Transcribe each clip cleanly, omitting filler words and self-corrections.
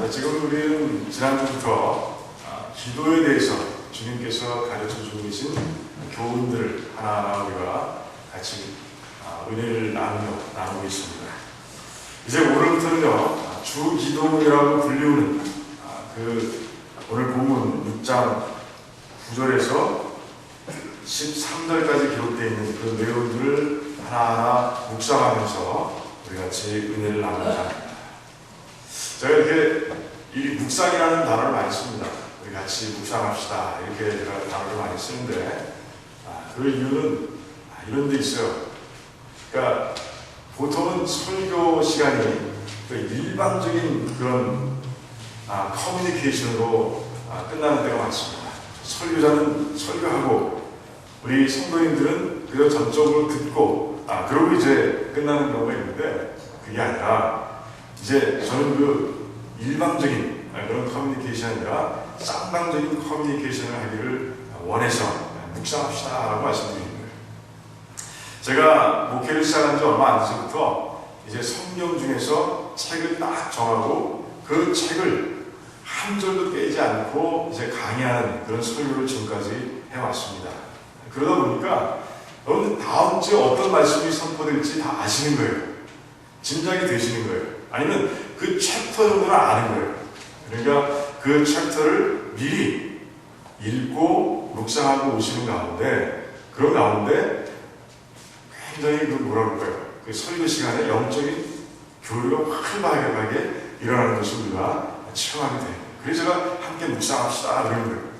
지금 우리는 지난주부터 기도에 대해서 주님께서 가르쳐주고 계신 교훈들을 하나하나 우리가 같이 은혜를 나누고 있습니다. 이제 오늘부터는요, 주기도문이라고 불리우는 오늘 본문 6장 9절에서 13절까지 기록되어 있는 그 내용들을 하나하나 묵상하면서 우리 같이 은혜를 나누자 합니다. 제가 이렇게 이 묵상이라는 단어를 많이 씁니다. 우리 같이 묵상합시다. 이렇게 제가 단어를 많이 쓰는데, 그 이유는 이런 데 있어요. 그러니까 보통은 설교 시간이 일방적인 그런 커뮤니케이션으로 끝나는 때가 많습니다. 설교자는 설교하고 우리 성도님들은 그저 전적으로 듣고 그러고 이제 끝나는 경우가 있는데, 그게 아니라 이제 저는 그 일방적인 그런 커뮤니케이션이 아니라 쌍방적인 커뮤니케이션을 하기를 원해서 묵상합시다 라고 말씀드리는 거예요. 제가 목회를 시작한 지 얼마 안 돼서부터 이제 성경 중에서 책을 딱 정하고 그 책을 한 절도 빼지 않고 이제 강의하는 그런 설교를 지금까지 해왔습니다. 그러다 보니까 여러분 다음 주에 어떤 말씀이 선포될지 다 아시는 거예요. 짐작이 되시는 거예요. 아니면 그 챕터 정도는 아는 거예요. 그러니까 그 챕터를 미리 읽고 묵상하고 오시는 가운데, 그런 가운데 굉장히 그 설교 시간에 영적인 교류가 활발하게 일어나는 것을 우리가 체험하게 돼요. 그래서 제가 함께 묵상합시다 그러는 거예요.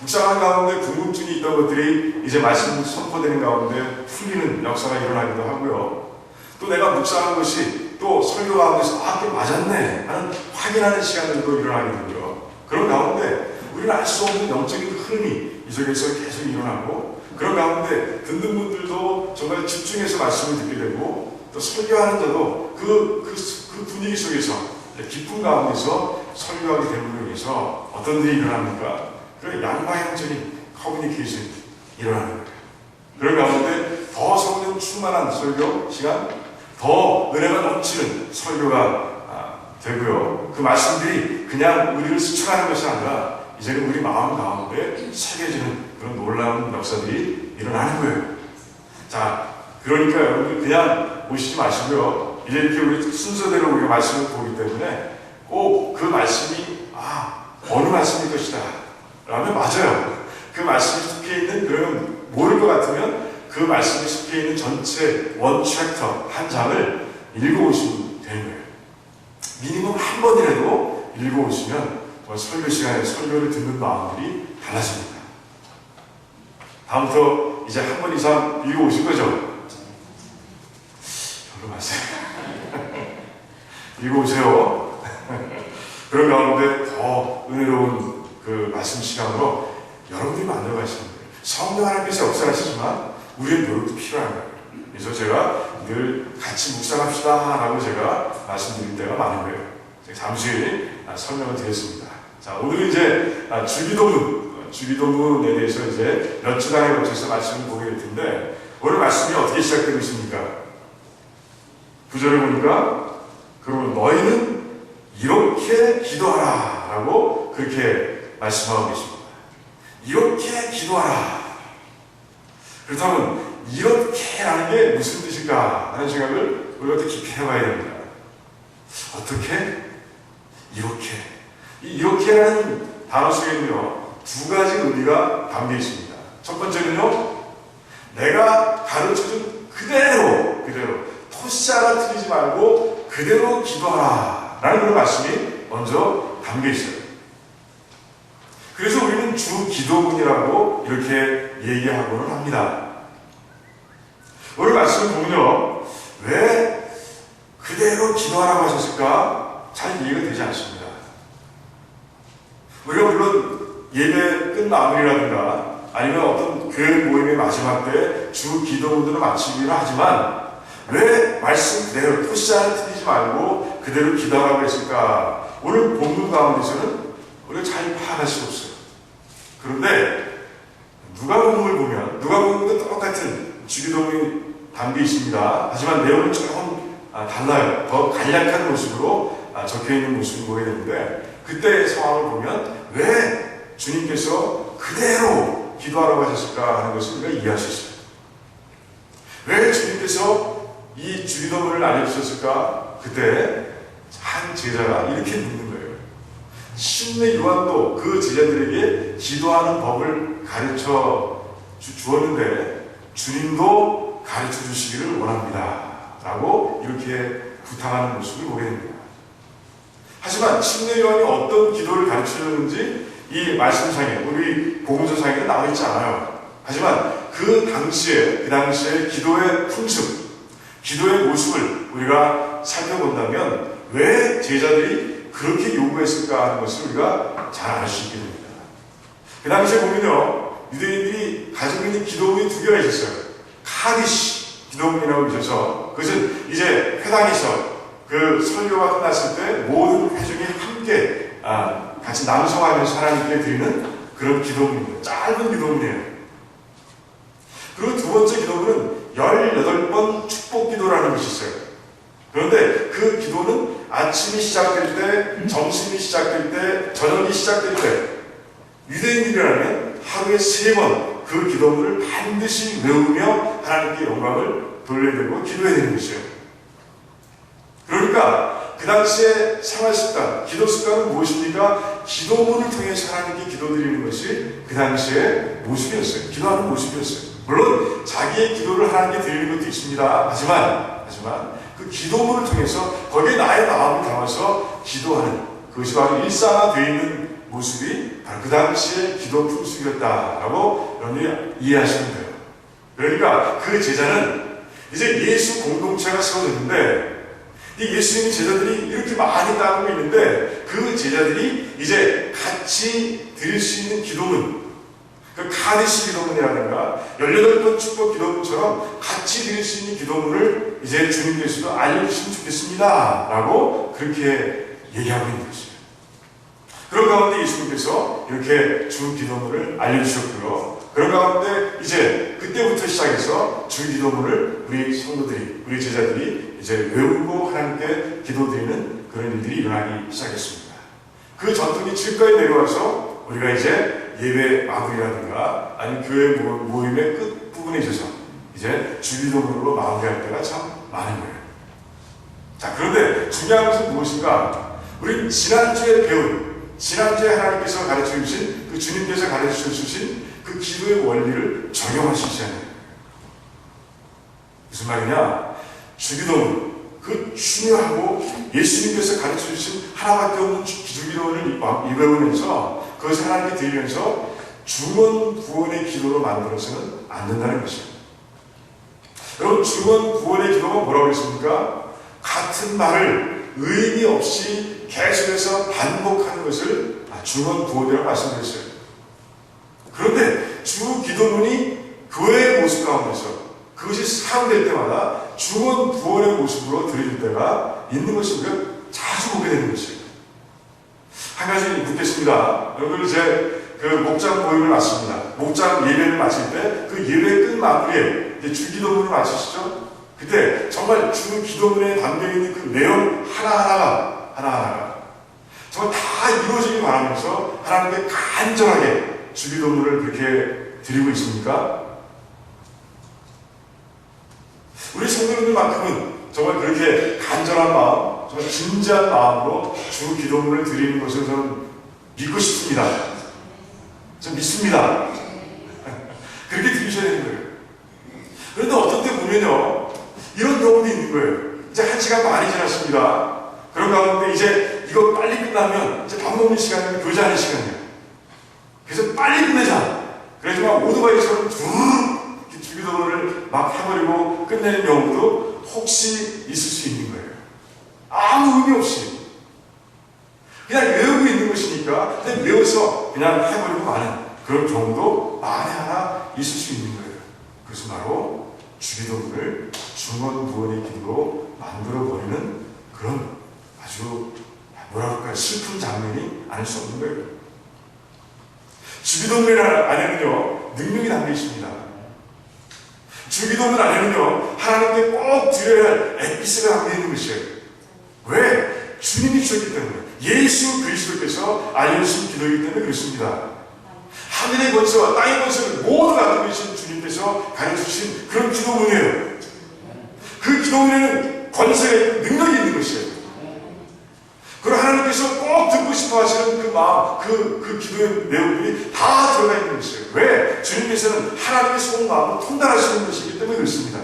묵상하는 가운데 궁금증이 있던 것들이 이제 말씀 선포되는 가운데 풀리는 역사가 일어나기도 하고요. 또 내가 묵상한 것이 또 설교 가운데서 그게 맞았네 하는 확인하는 시간들도 일어나게 되죠. 그런 가운데 우리는 알 수 없는 영적인 흐름이 이 속에서 계속 일어나고, 그런 가운데 듣는 분들도 정말 집중해서 말씀을 듣게 되고, 또 설교하는 자도 그 분위기 속에서 깊은 가운데서 설교하게 됨으로 인해서 어떤 일이 일어납니까? 그런 양방향적인 커뮤니케이션이 일어나는 거예요. 그런 가운데 더 성령 충만한 설교 시간, 더 은혜가 넘치는 설교가 되고요. 그 말씀들이 그냥 우리를 스쳐가는 것이 아니라 이제는 우리 마음 가운데 새겨지는 그런 놀라운 역사들이 일어나는 거예요. 자, 그러니까 여러분들 그냥 오시지 마시고요. 이제 이렇게 우리 순서대로 우리가 말씀을 보기 때문에 꼭 그 말씀이 어느 말씀일 것이다 라면 맞아요. 그 말씀이 속해 있는, 그러면 모를 것 같으면 그 말씀이 속해 있는 전체 원 챕터 한 장을 읽어오시면 되는 거예요. 미니멈 한 번이라도 읽어오시면 설교 시간에 설교를 듣는 마음들이 달라집니다. 다음부터 이제 한 번 이상 읽어오실 거죠? 별로 마세요. 읽어오세요. 그런 가운데 더 은혜로운 그 말씀 시간으로 여러분들이 만들어가시는 거예요. 성령 하나님께서 역사하시지만 우리의 노력도 필요한 거예요. 그래서 제가 늘 같이 묵상합시다 라고 제가 말씀드릴 때가 많은 거예요. 잠시 설명을 드렸습니다. 자, 오늘은 이제 주기도문에 대해서 이제 몇 주간에 걸쳐서 말씀을 보게 될 텐데, 오늘 말씀이 어떻게 시작되고 있습니까? 9절을 보니까, 그러면 너희는 이렇게 기도하라 라고 그렇게 말씀하고 계십니다. 이렇게 기도하라. 그렇다면 이렇게라는 게 무슨 뜻일까 하는 생각을 우리가 더 깊이 해봐야 됩니다. 어떻게? 이렇게라는 단어 속에는요, 두 가지 의미가 담겨 있습니다. 첫 번째는요, 내가 가르쳐준 그대로 토시자가 틀리지 말고 그대로 기도하라 라는 그런 말씀이 먼저 담겨 있어요. 그래서 우리는 주기도문이라고 이렇게 얘기하고는 합니다. 오늘 말씀을 보면요, 왜 그대로 기도하라고 하셨을까? 잘 이해가 되지 않습니다. 우리가 물론 예배 끝 마무리라든가 아니면 어떤 교회 모임의 마지막 때 주기도문들을 마치기로 하지만, 왜 말씀 그대로 토시자를 틀리지 말고 그대로 기도하라고 했을까? 오늘 본문 가운데서는 우리가 잘 파악할 수 없어요. 그런데 누가복음을 보면 누가복음도 똑같은 주기도문이 담겨 있습니다. 하지만 내용은 조금 달라요. 더 간략한 모습으로 적혀 있는 모습을 보게 되는데, 그때의 상황을 보면 왜 주님께서 그대로 기도하라고 하셨을까 하는 것을 우리가 이해할 수 있어요. 왜 주님께서 이 주기도문을 알려주셨을까? 그때 한 제자가 이렇게 묻는 거예요. 신의 요한도 그 제자들에게 기도하는 법을 가르쳐 주었는데 주님도 가르쳐 주시기를 원합니다 라고 이렇게 부탁하는 모습을 보게 됩니다. 하지만 신의 요한이 어떤 기도를 가르쳐 줬는지 이 말씀상에, 우리 복음서상에는 나와 있지 않아요. 하지만 그 당시에 기도의 풍습, 기도의 모습을 우리가 살펴본다면 왜 제자들이 그렇게 요구했을까 하는 것을 우리가 잘 알 수 있게 됩니다. 그 당시에 보면요, 유대인들이 가지고 있는 기도문이 두 개가 있었어요. 카디시 기도문이라고 있어서, 그것은 이제 회당에서 그 설교가 끝났을 때 모든 회중이 함께 같이 낭송하면서 하나님께 드리는 그런 기도문입니다. 짧은 기도문이에요. 그리고 두 번째 기도문은 18번 축복 기도라는 것이 있어요. 그런데 그 기도는 아침이 시작될 때, 점심이 시작될 때, 저녁이 시작될 때, 유대인들이라면 하루에 3번 그 기도문을 반드시 외우며 하나님께 영광을 돌려드리고 기도해야 되는 것이에요. 그러니까 그 당시에 생활 습관, 기도 습관은 무엇입니까? 기도문을 통해서 하나님께 기도드리는 것이 그 당시의 모습이었어요. 기도하는 모습이었어요. 물론 자기의 기도를 하나님께 드리는 것도 있습니다. 하지만 그 기도문을 통해서 거기에 나의 마음을 담아서 기도하는, 그것이 바로 일상화되어 있는 모습이 바로 그 당시의 기도 풍습이었다라고 여러분이 이해하시면 돼요. 그러니까 그 제자는 이제 예수 공동체가 세워졌는데, 이 예수님의 제자들이 이렇게 많이 따르고 있는데, 그 제자들이 이제 같이 드릴 수 있는 기도문, 그 카디시 기도문이라든가 18번 축복 기도문처럼 같이 드릴 수 있는 기도문을 이제 주님께서도 알려주시면 좋겠습니다 라고 그렇게 얘기하고 있는 것이에요. 그런 가운데 예수님께서 이렇게 주 기도문을 알려주셨고요. 그런 가운데 이제 그때부터 시작해서 주 기도문을 우리 성도들이, 우리 제자들이 이제 외우고 하나님께 기도드리는 그런 일들이 일어나기 시작했습니다. 그 전통이 지금까지 내려와서 우리가 이제 예배 마무리라든가 아니면 교회 모임의 끝부분에 있어서 이제 주기도문으로 마무리할 때가 참 많은 거예요. 자, 그런데 중요한 것은 무엇인가? 우리 지난주에 하나님께서 가르쳐 주신, 그 주님께서 가르쳐 주신 그 기도의 원리를 적용하시지 않아요. 무슨 말이냐? 주기도문, 그 중요하고 예수님께서 가르쳐 주신 하나밖에 없는 주기도문을 외우면서 그것을 하나님께 드리면서 중원 구원의 기도로 만들어서는 안 된다는 것이에요. 여러분, 중원 구원의 기도가 뭐라고 했습니까? 같은 말을 의미 없이 계속해서 반복하는 것을 중원 구원이라고 말씀드렸어요. 그런데 주 기도문이 교회의 모습 가운데서 그것이 사용될 때마다 중원 구원의 모습으로 드릴 때가 있는 것이 우리가 자주 보게 되는 것이에요. 한 가지 묻겠습니다. 여러분, 이제 그 목장 모임을 마칩니다. 목장 예배를 마칠 때 그 예배 끝 마무리에 이제 주 기도문을 마치시죠? 그때 정말 주 기도문에 담겨 있는 그 내용 하나하나가 정말 다 이루어지길 바라면서 하나님께 간절하게 주 기도문을 그렇게 드리고 있습니까? 우리 성도님들만큼은 정말 그렇게 간절한 마음, 정말 진지한 마음으로 주 기도문을 드리는 것을 저는 믿고 싶습니다. 전 믿습니다. 그렇게 드리셔야 되는 거예요. 그런데 어떤 때 보면요, 이런 경우도 있는 거예요. 이제 1시간 반이 지났습니다. 그런 가운데 이제 이거 빨리 끝나면 이제 밥 먹는 시간이면 교제하는 시간이에요. 그래서 빨리 끝내자. 그래서 오토바이처럼 두루룩 주기도문을 막 해버리고 끝내는 경우도 혹시 있을 수 있는 거예요. 아무 의미 없이 그냥 외우고 있는 것이니까 그냥 외워서 그냥 해버리고 마는 그런 경우도 만에 하나 있을 수 있는 거예요. 그것은 바로 주기도문을 중원부원의 기도로 만들어버리는 그런 아주 뭐랄까 슬픈 장면이 아닐 수 없는 거예요. 주기도문 안에는요 능력이 담겨 있습니다. 주기도문 안에는요 하나님께 꼭 드려야 할 에피스가 담겨 있는 것이에요. 왜? 주님이 주셨기 때문에, 예수 그리스도께서 알려주신 기도이기 때문에 그렇습니다. 하늘의 권세와 땅의 권세를 모두 갖고 계신 주님께서 가르쳐주신 그런 기도 은혜예요. 그 기도 은혜는 권세가 있고 능력이 있는 것이에요. 그리고 하나님께서 꼭 듣고 싶어 하시는 그 마음, 그 기도의 내용들이 다 들어가 있는 것이에요. 왜? 주님께서는 하나님의 속마음을 통달하시는 것이기 때문에 그렇습니다.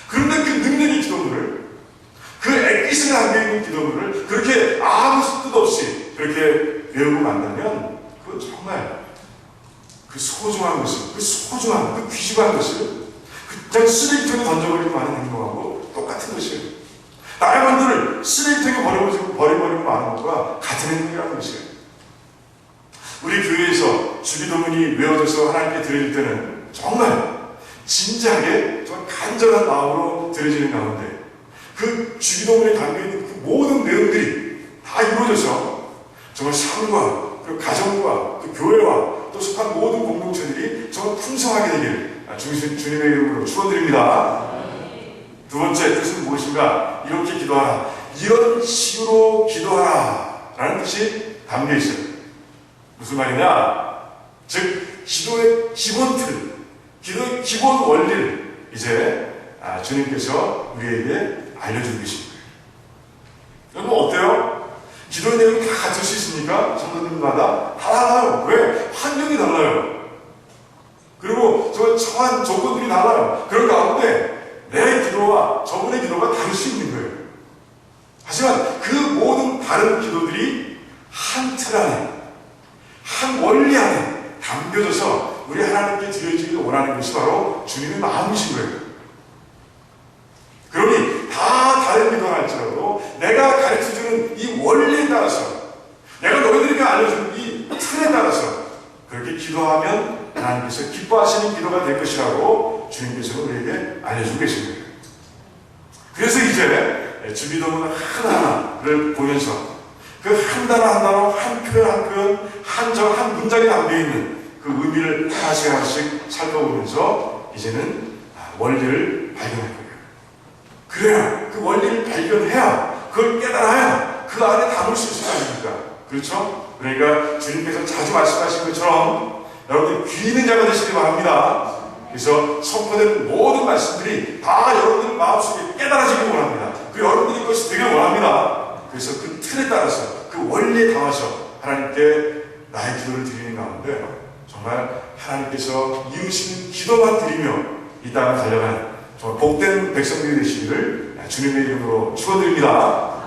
그런데 그 능력의 기도문을, 그 액기스가 담겨있는 기도문을 그렇게 아무 뜻 없이 그렇게 외우고 만나면 그건 정말 그 소중한 것을, 그 귀중한 것을 그냥 쓰레기통에 던져버리고 마는 행동하고 똑같은 것이에요. 다이아몬드를 쓰레기통에 버려버리고 마는 것과 같은 행동이라는 것이에요. 우리 교회에서 주기도문이 외워져서 하나님께 드릴 때는 정말 진지하게, 정말 간절한 마음으로 드려지는 가운데 그 주기도문에 담겨있는 그 모든 내용들이 다 이루어져서 정말 삶과 그 가정과 그 교회와 또 속한 모든 공동체들이 정말 풍성하게 되기를 주님의 이름으로 축원드립니다. 두 번째 뜻은 무엇인가? 이렇게 기도하라, 이런 식으로 기도하라 라는 뜻이 담겨 있어요. 무슨 말이냐? 즉 기도의 기본 틀, 기도의 기본 원리를 이제 주님께서 우리에게 알려주고 계신 거예요. 여러분 어때요? 기도의 내용이 다 같을 수 있습니까? 성도님마다 다 달라요. 왜? 환경이 달라요. 그리고 처한 조건들이 달라요. 그런 가운데 내 기도와 저분의 기도가 다를 수 있는 거예요. 하지만 그 모든 다른 기도들이 한 틀 안에, 한 원리 안에 담겨져서 우리 하나님께 드려지기를 원하는 것이 바로 주님의 마음이신 거예요. 그러니 다 다른 기도를 할지라도 내가 가르쳐주는 이 원리에 따라서, 내가 너희들에게 알려주는 이 틀에 따라서 그렇게 기도하면 하나님께서 기뻐하시는 기도가 될 것이라고 주님께서는 우리에게 알려주고 계신 거예요. 그래서 이제 주기도문 하나하나를 보면서 그 한 단어 한 단어, 한 표현 한 표현, 한 문장에 담겨있는 그 의미를 하나씩 하나씩 살펴보면서 이제는 원리를 발견할 거예요. 그래야, 그 원리를 발견해야, 그걸 깨달아야 그 안에 담을 수 있을 거 아닙니까? 그렇죠? 그러니까 주님께서 자주 말씀하신 것처럼 여러분들 귀 있는 자가 되시기 바랍니다. 그래서 선포되는 모든 말씀들이 다 여러분들 마음속에 깨달아지길 원합니다. 그리고 여러분들이 그것이 되길 원합니다. 그래서 그 틀에 따라서, 그 원리에 담아서 하나님께 나의 기도를 드리는 가운데 정말 하나님께서 이루시는 기도만 드리며 이 땅을 달려가는 정말 복된 백성들이 되시기를 주님의 이름으로 축원드립니다.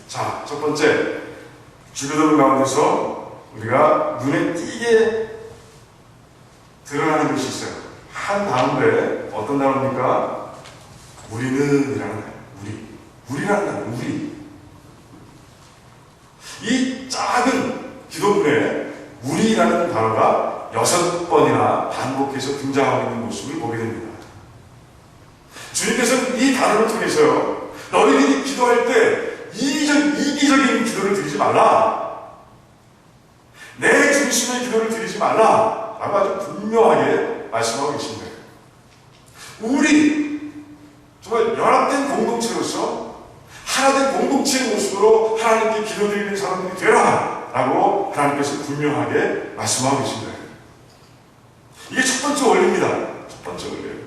자, 첫 번째, 주기도문 가운데서 우리가 눈에 띄게 드러나는 것이 있어요. 한 단어인데 어떤 단어입니까? 우리는 이라는 단어. 우리라는 단어. 우리. 이 작은 기도문에 우리라는 단어가 6번이나 반복해서 등장하고 있는 모습을 보게 됩니다. 주님께서는 이 단어를 통해서요, 너희들이 기도할 때 이기적인 기도를 드리지 말라, 내 중심의 기도를 드리지 말라 라고 아주 분명하게 말씀하고 계신 거예요. 우리 정말 연합된 공동체로서 하나된 공동체의 모습으로 하나님께 기도드리는 사람들이 되라 라고 하나님께서 분명하게 말씀하고 계신 거예요. 이게 첫 번째 원리입니다. 첫 번째 원리예요.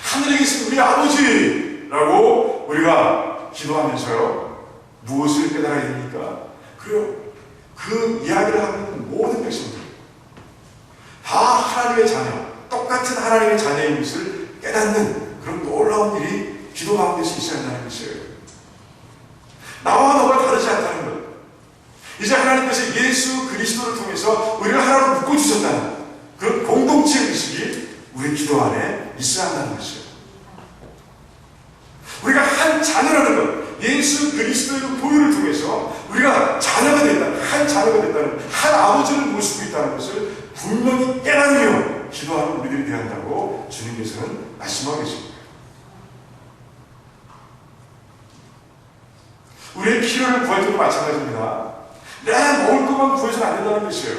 하늘에 계신 우리 아버지라고 우리가 기도하면서요, 무엇을 깨달아야 됩니까? 그 이야기를 하고 있는 모든 백성들 다 하나님의 자녀, 똑같은 하나님의 자녀인 것을 깨닫는 그런 놀라운 일이 기도 가운데서 있어야 한다는 것이에요. 나와 너가 다르지 않다는 것. 이제 하나님께서 예수 그리스도를 통해서 우리를 하나로 묶어주셨다는 그런 공동체 의식이 우리 기도 안에 있어야 한다는 것이에요. 우리가 한 자녀라는 것, 예수 그리스도의 보혈을 통해서 우리가 자녀가 됐다는, 한 자녀가 됐다는, 한 아버지를 모시고 있다는 것을 분명히 깨달으며 기도하는 우리들이 되어야 한다고 주님께서는 말씀하고 계십니다. 우리의 필요를 구할 때도 마찬가지입니다. 내 먹을 것만 구해서는 안 된다는 것이에요.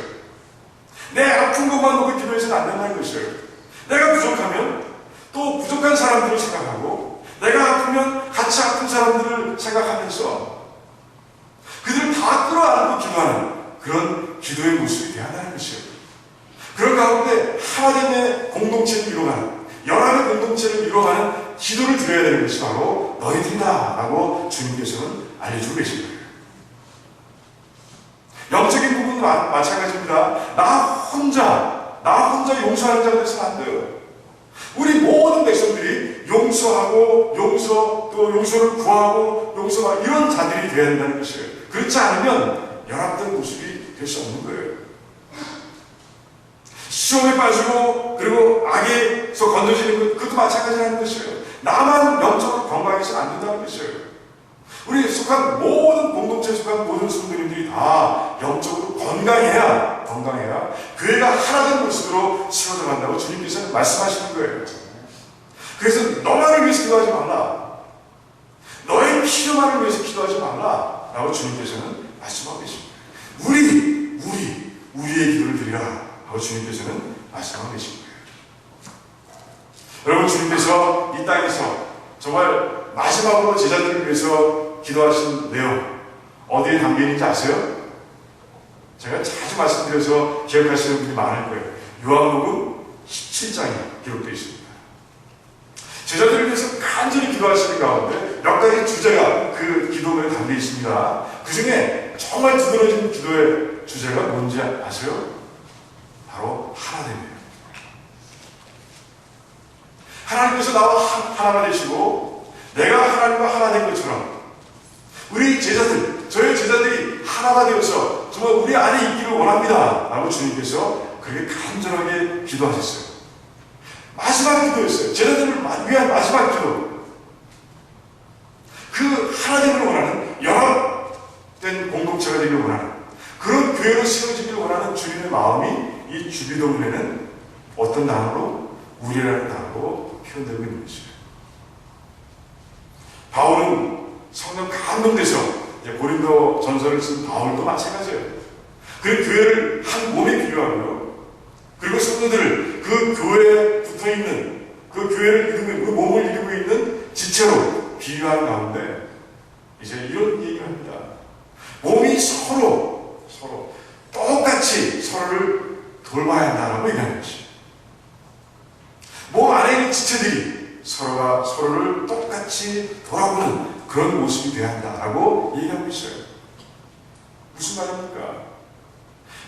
내 아픈 것만 놓고 기도해서는 안 된다는 것이에요. 내가 부족하면 또 부족한 사람들을 생각하고, 내가 아프면 같이 같이 아픈 사람들을 생각하면서 그들을 다 끌어안고 기도하는 그런 기도의 모습이 돼야 한다는 것이에요. 그런 가운데 하나님의 공동체를 이루어가는, 연합의 공동체를 이루어가는 기도를 드려야 되는 것이 바로 너희들이다 라고 주님께서는 알려주고 계신 거예요. 영적인 부분은 마찬가지입니다. 나 혼자 용서하는 자가 되서는 안 돼요. 우리 모든 백성들이 용서하고 또 용서를 구하고 용서하고 이런 자들이 되어야 한다는 것이에요. 그렇지 않으면 연합된 모습이 될 수 없는 거예요. 시험에 빠지고 그리고 악에서 건져지는 것, 그것도 마찬가지라는 것이에요. 나만 영적으로 건강해서는 안 된다는 것이에요. 우리 속한 모든 공동체에 속한 모든 성도님들이 다 영적으로 건강해야 교회가 하나된 모습으로 세워져간다고 주님께서는 말씀하시는 거예요. 그래서 너만을 위해서 기도하지 말라, 너의 필요만을 위해서 기도하지 말라 라고 주님께서는 말씀하고 계십니다. 우리의 기도를 드리라 라고 주님께서는 말씀하고 계십니다. 여러분, 주님께서 이 땅에서 정말 마지막으로 제자들을 위해서 기도하신 내용 어디에 담겨있는지 아세요? 제가 자주 말씀드려서 기억하시는 분이 많을 거예요. 요한복음 17장에 기록되어 있습니다. 제자들을 위해서 간절히 기도하시는 가운데 몇 가지 주제가 그 기도문에 담겨 있습니다. 그 중에 정말 두드러진 기도의 주제가 뭔지 아세요? 바로 하나됨이에요. 하나님께서 나와 하나가 되시고 내가 하나님과 하나 된 것처럼 우리 제자들, 저희 제자들이 하나가 되어서 정말 우리 안에 있기를 원합니다 라고 주님께서 그렇게 간절하게 기도하셨어요. 마지막 기도였어요. 제자들을 위한 마지막 기도. 그 하나됨을 원하는, 연합된 공동체가 되기를 원하는, 그런 교회로 세워지기를 원하는 주님의 마음이 이 주기도문에는 어떤 단어로? 우리라는 단어로 표현되고 있는 것이에요. 바울은 성령 감동돼서 고린도 전서를 쓴 바울도 마찬가지예요. 그 교회를 한 몸에 비유하고요. 그리고 성도들을 그 교회에 붙어있는, 그 교회를 이루고, 그 몸을 이루고 있는 지체로 비유하는 가운데 이제 이런 얘기를 합니다. 몸이 서로 똑같이 서로를 돌봐야 한다라고 얘기하는 것이에요. 몸 안에 있는 지체들이 서로가 서로를 똑같이 돌아보는 그런 모습이 되어야 한다라고 얘기하고 있어요. 무슨 말입니까?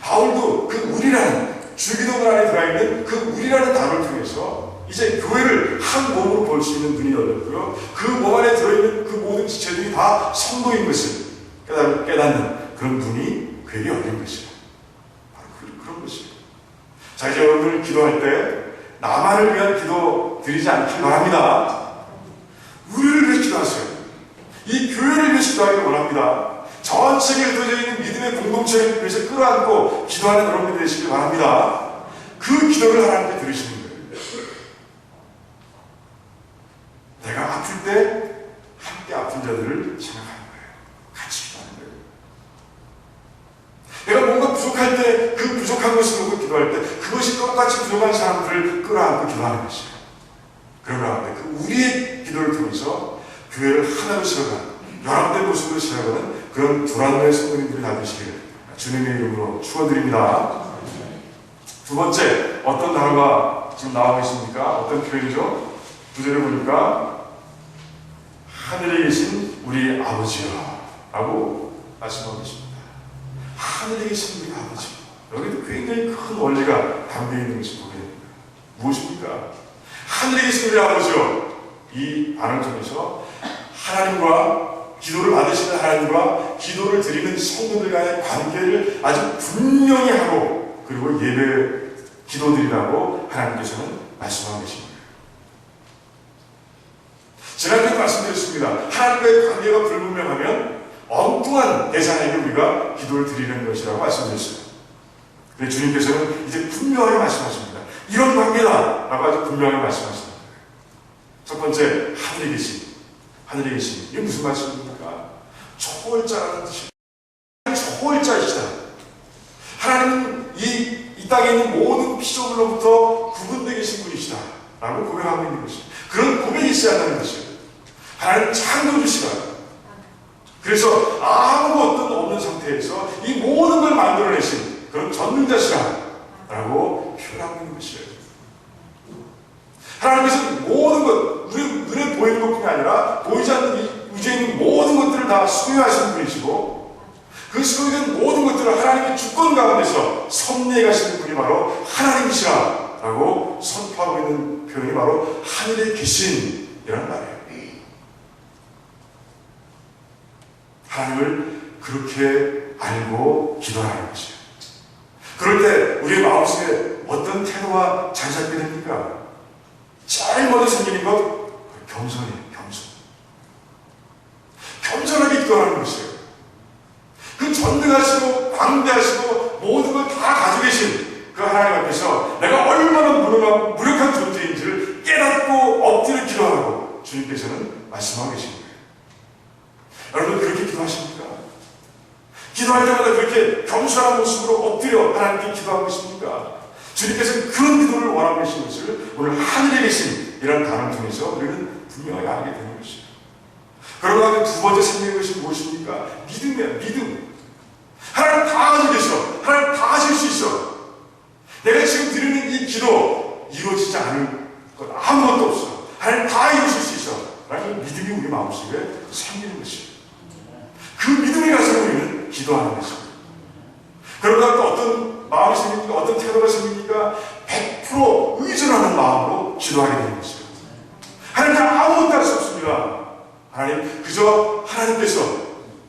바울도 그 우리라는, 주기도문 안에 들어있는 그 우리라는 단어를 통해서 이제 교회를 한 몸으로 볼 수 있는 눈이 열렸고요. 그 몸 안에 들어있는 그 모든 지체들이 다 성도인 것을 깨닫는 그런 눈이 그에게 열린 것이에요. 바로 그런 것이에요. 자, 이제 여러분들 기도할 때 나만을 위한 기도 드리지 않길 바랍니다. 우리를 위해서 기도하세요. 이 교회를 위해서 기도하기를 원합니다. 전체에 흩어져 있는 믿음의 공동체를 위해서 끌어안고 기도하는 여러분들이 되시길 바랍니다. 그 기도를 하나님께 들으시는 거예요. 내가 아플 때 함께 아픈 자들을 생각하는 거예요. 같이 기도하는 거예요. 내가 뭔가 부족할 때 그 부족한 것을 보고 기도할 때 그것이 똑같이 부족한 사람들을 끌어안고 기도하는 것이에요. 그런 가운데 그 우리의 기도를 통해서 교회를 하나로 세워가는, 연합된 모습으로 세워가는 그런 불안의 성도님들이 다 되시기를 주님의 이름으로 축원드립니다. 두 번째, 어떤 단어가 지금 나오고 있습니까? 어떤 표현이죠? 구절을 보니까 하늘에 계신 우리 아버지여 라고 말씀하고 계십니다. 하늘에 계신 우리 아버지. 여기도 굉장히 큰 원리가 담겨있는 것이 보게 됩니다. 무엇입니까? 하늘에 계신 우리 아버지여. 이 반을 통해서 하나님과 기도를 받으시는 하나님과 기도를 드리는 성도들 간의 관계를 아주 분명히 하고 그리고 예배 기도드리라고 하나님께서는 말씀하고 계십니다. 지난주에 말씀드렸습니다. 하나님과의 관계가 불분명하면 엉뚱한 대상에게 우리가 기도를 드리는 것이라고 말씀드렸습니다. 그런데 주님께서는 이제 분명하게 말씀하십니다. 이런 관계다 라고 아주 분명하게 말씀하십니다. 첫 번째, 하늘에 계신 이게 무슨 말씀입니까? 초월자라는 뜻입니다. 초월자이시다. 하나님은 이 땅에 있는 모든 피조물로부터 구분되어 계신 분이시다 라고 고백하고 있는 것입니다. 그런 고백이 있어야 한다는 것이에요. 하나님 창조주시라. 그래서 아무것도 없는 상태에서 이 모든 걸 만들어내신 그런 전능자시라 라고 표현하고 있는 것이에요. 하나님께서는 모든 것, 우리 눈에 보이는 것뿐이 아니라 보이지 않는 이 우주에 있는 모든 것들을 다 소유하시는 분이시고, 그 소유된 모든 것들을 하나님의 주권 가운데서 섭리해 가시는 분이 바로 하나님이시라 라고 선포하고 있는 표현이 바로 하늘에 계신이라는 말이에요. 하나님을 그렇게 알고 기도하는 것이에요. 그럴 때 우리의 마음속에 어떤 태도가 자리 잡게 됩니까? 제일 먼저 생기는 것, 겸손이에요. 겸손하게 기도하는 것이에요. 그 전능하시고 광대하시고 모든 걸 다 가지고 계신 그 하나님 앞에서 내가 얼마나 무력한 존재인지를 깨닫고 엎드려 기도하라고 주님께서는 말씀하고 계신 거예요. 여러분 그렇게 기도하십니까? 기도할 때마다 그렇게 겸손한 모습으로 엎드려 하나님께 기도하고 계십니까? 주님께서는 그런 기도를 원하고 계신 것을 오늘 하늘에 계신 이라는 단어를 통해서 우리는 분명하게 알게 되는 것이에요. 그러고 두 번째 생기는 것이 무엇입니까? 믿음이에요. 믿음. 하나님 다 가지고 계셔. 하나님 다 하실 수 있어. 내가 지금 드리는 이 기도 이루어지지 않을 것 아무것도 없어. 하나님 다 이루실 수 있어. 라는 믿음이 우리 마음속에 생기는 것이에요. 그 믿음을 가지고 우리는 기도하는 것입니다. 그러다 또 어떤 마음이 생깁니까? 어떤 태도가 생깁니까? 100% 의존하는 마음으로 기도하게 되는 것이에요. 하나님 아무것도 할 수 없습니다. 하나님 그저 하나님께서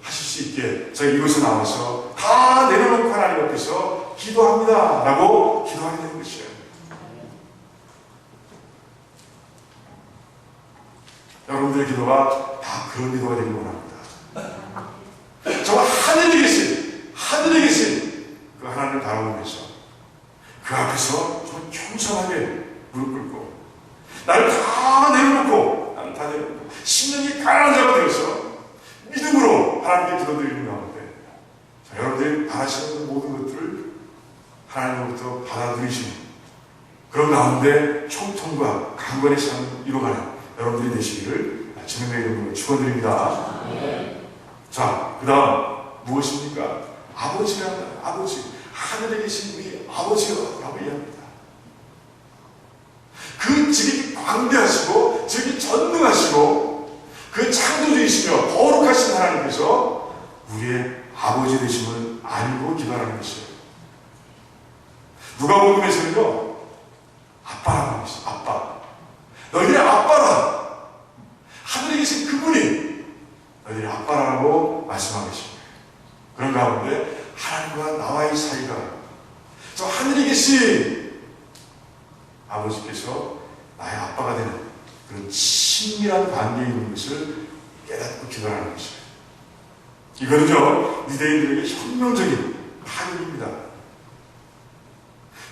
하실 수 있게 저희 이곳에 나와서 다 내려놓고 하나님 앞에서 기도합니다 라고 기도하게 되는 것이에요. 여러분들의 기도가 다 그런 기도가 되길 원합니다. 정말 하늘에 계신 그 하나님을 바라보면서 그 앞에서 정말 겸손하게 무릎 꿇고 나를 다 내려놓고 심령이 가난한 자가 되어서 믿음으로 하나님께 기도드리는 가운데 여러분들이 바라시는 모든 것들을 하나님으로부터 받아들이시는 그런 가운데 총통과 강건의 삶을 이루어가는 여러분들이 되시기를 주님의 이름으로 축원드립니다. 자, 그 다음 무엇입니까? 아버지라는 아버지, 하늘에 계신 우리 아버지라고 이야기합니다. 그 지극히 광대하시고 지극히 전능하시고 그 창조주이시며 거룩하신 하나님께서 우리의 아버지 되심을 알고 기도하는 것이에요. 누가복음에서는요 아빠라고 하고 있어요. 아빠, 너희의 아빠라. 하늘에 계신 그분이 너희의 아빠라고 말씀하고 계십니다. 그런 가운데 하나님과 나와의 사이가 저 하늘에 계신 아버지께서 나의 아빠가 되는 그런 친밀한 관계에 있는 것을 깨닫고 기도하는 것이에요. 이거는요 유대인들에게 혁명적인 파격입니다.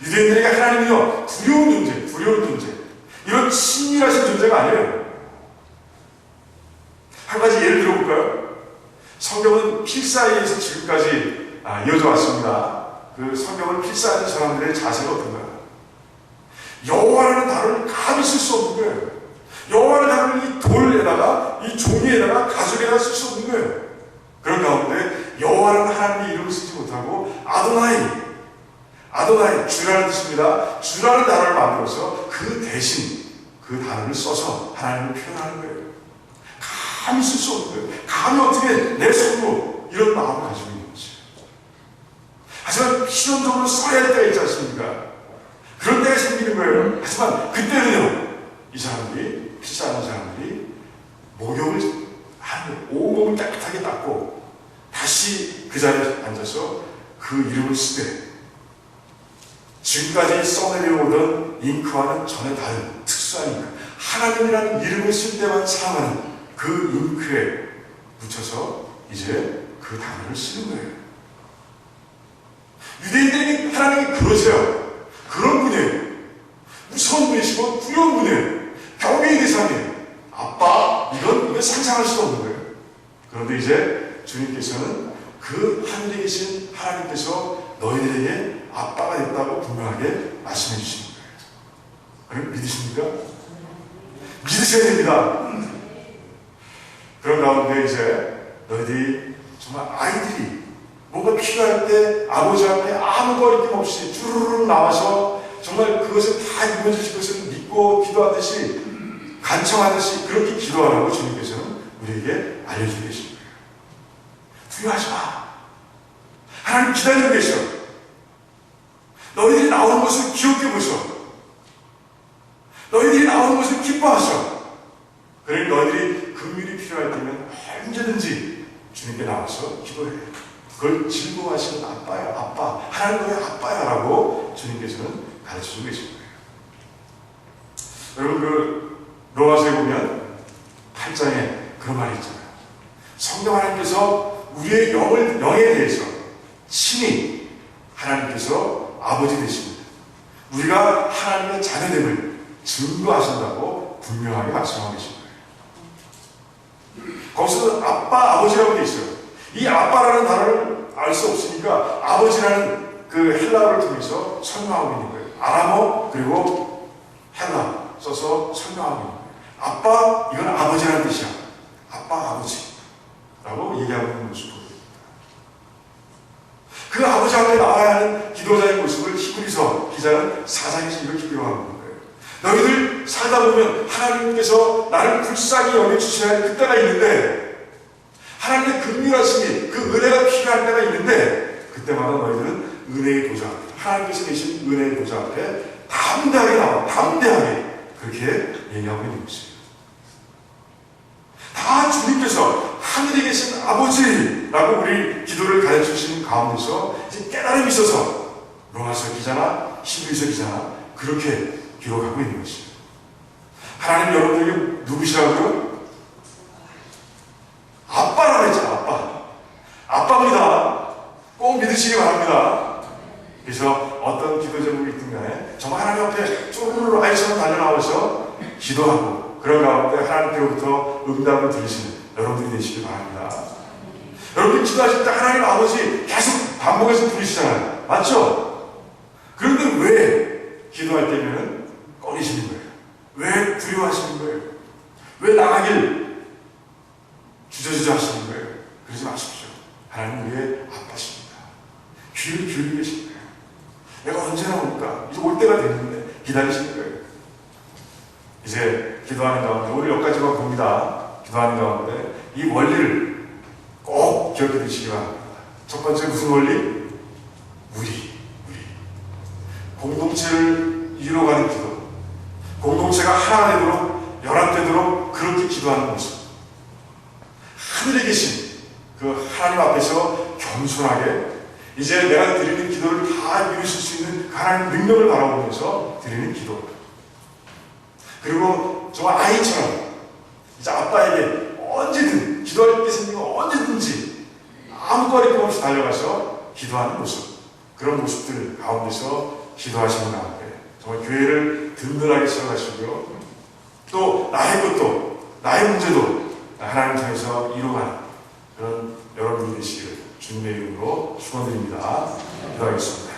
유대인들에게 하나님이요 두려운 존재, 이런 친밀하신 존재가 아니에요. 한 가지 예를 들어볼까요? 성경은 필사에서 지금까지 이어져 왔습니다. 그 성경을 필사하는 사람들의 자세가 어떤가요? 여호와라는 단어를 감히 쓸 수 없는 거예요. 여호와라는 단어를 이 돌에다가 이 종이에다가 가죽에다가 쓸 수 없는 거예요. 그런 가운데 여호와라는 하나님의 이름을 쓰지 못하고 아도나이 주라는 뜻입니다. 주라는 단어를 만들어서 그 대신 그 단어를 써서 하나님을 표현하는 거예요. 감히 쓸 수 없는 거예요. 감히 어떻게 내 손으로 이런 마음을 가지고 있는 거지. 하지만 필연적으로 써야 할 때가 있지 않습니까? 그런 때가 생기는 거예요. 하지만 그때는요 이 사람들이 필사하는 사람들이 목욕을 하는 온몸을 깨끗하게 닦고 다시 그 자리에 앉아서 그 이름을 쓰되 지금까지 써내려오던 잉크와는 전혀 다른 특수한 잉크, 하나님이라는 이름을 쓸 때만 사용하는 그 잉크에 묻혀서 이제 그 단어를 쓰는 거예요. 유대인들에게 하나님이 그러세요. 그런 분이에요. 무서운 분이시고 두려운 분이에요. 경외의 대상이에요. 아빠, 이건 상상할 수도 없는 거예요. 그런데 이제 주님께서는 그 하늘에 계신 하나님께서 너희들에게 아빠가 됐다고 분명하게 말씀해 주시는 거예요. 그럼 믿으십니까? 믿으셔야 됩니다. 이제 너희들이 정말 아이들이 뭔가 필요할 때 아버지 앞에 아무 거리낌 없이 주르륵 나와서 정말 그것을 다 이루어져 주실 것을 믿고 기도하듯이 간청하듯이 그렇게 기도하라고 주님께서는 우리에게 알려주고 계신 거예요. 두려워하지 마. 하나님 기다리고 계셔. 너희들이 나오는 것을 귀엽게 보셔. 너희들이 나오는 것을 기뻐하셔. 그러니 너희들이 긍휼이 필요할 때면 언제든지 주님께 나와서 기도해. 그걸 즐거워하시는 아빠야, 아빠. 하나님 너의 아빠야 라고 주님께서는 가르쳐주고 계신 거예요. 여러분 그 로마서에 보면 8장에 그런 말이 있잖아요. 성경 하나님께서 우리의 영에 대해서 친히 하나님께서 아버지 되십니다. 우리가 하나님의 자녀됨을 증거하신다고 분명하게 말씀하고 계신 거예요. 거기서 아빠, 아버지라고 되어 있어요. 이 아빠라는 단어를 알 수 없으니까 아버지라는 그 헬라어를 통해서 설명하고 있는 거예요. 아람어 그리고 헬라 써서 설명하고 있는 거예요. 아빠, 이건 아버지라는 뜻이야. 아빠, 아버지라고 얘기하고 있는 모습을 보입니다. 그 아버지 앞에 나와야 하는 기도자의 모습을 히브리서 기자는 4장에서 이렇게 기록하고 있는 거예요. 너희들 살다 보면 하나님께서 나를 불쌍히 여겨주셔야 할 그때가 있는데 하나님의 긍휼하심이 그 은혜가 필요할 때가 있는데 그때마다 너희들은 은혜의 보좌 앞에 하나님께서 계신 은혜의 보좌 앞에 담대하게 나와 담대하게 그렇게 얘기하고 있는 것이에요. 다 주님께서 하늘에 계신 아버지라고 우리 기도를 가르쳐주시는 가운데서 이제 깨달음이 있어서 로마서 기자나 히브리서 기자나 그렇게 기록하고 있는 것이에요. 하나님 여러분에게 누구시라고요? 아빠라고 했잖아. 아빠. 아빠입니다. 꼭 믿으시기 바랍니다. 그래서 어떤 기도 제목이 있든 간에 정말 하나님 앞에 쪼르르 아이처럼 달려나와서 기도하고 그런 가운데 하나님께로부터 응답을 들으시는 여러분들이 되시기 바랍니다. 여러분이 기도하실 때 하나님 아버지 계속 반복해서 부르시잖아요. 맞죠? 그런데 왜 기도할 때면 꺼리시는 거예요? 왜 두려워하시는 거예요? 왜 나가길 주저주저 하시는 거예요? 그러지 마십시오. 하나님 우리의 아빠십니다. 귀를 기울이고 계신 거예요. 내가 언제나 오니까 이제 올 때가 됐는데 기다리시는 거예요. 이제 기도하는 가운데 오늘 여기까지만 봅니다. 기도하는 가운데 이 원리를 꼭 기억해 두시기 바랍니다. 첫 번째 무슨 원리? 우리 공동체를 이루어가는 기도, 공동체가 하나 되도록 연합되도록 그렇게 기도하는 모습. 하늘에 계신 그 하나님 앞에서 겸손하게 이제 내가 드리는 기도를 다 이루실 수 있는 하나님 능력을 바라보면서 드리는 기도. 그리고 정말 아이처럼 이제 아빠에게 언제든 기도할 때 생기면 언제든지 아무 거리낌 없이 달려가서 기도하는 모습. 그런 모습들 가운데서 기도하시는 가운데 정말 교회를 든든하게 세워가시고요. 또 나의 것도 나의 문제도 하나님 통해서 이루어가는 그런 여러분이 되시기를 주님의 이름으로 축원드립니다. 기도하겠습니다.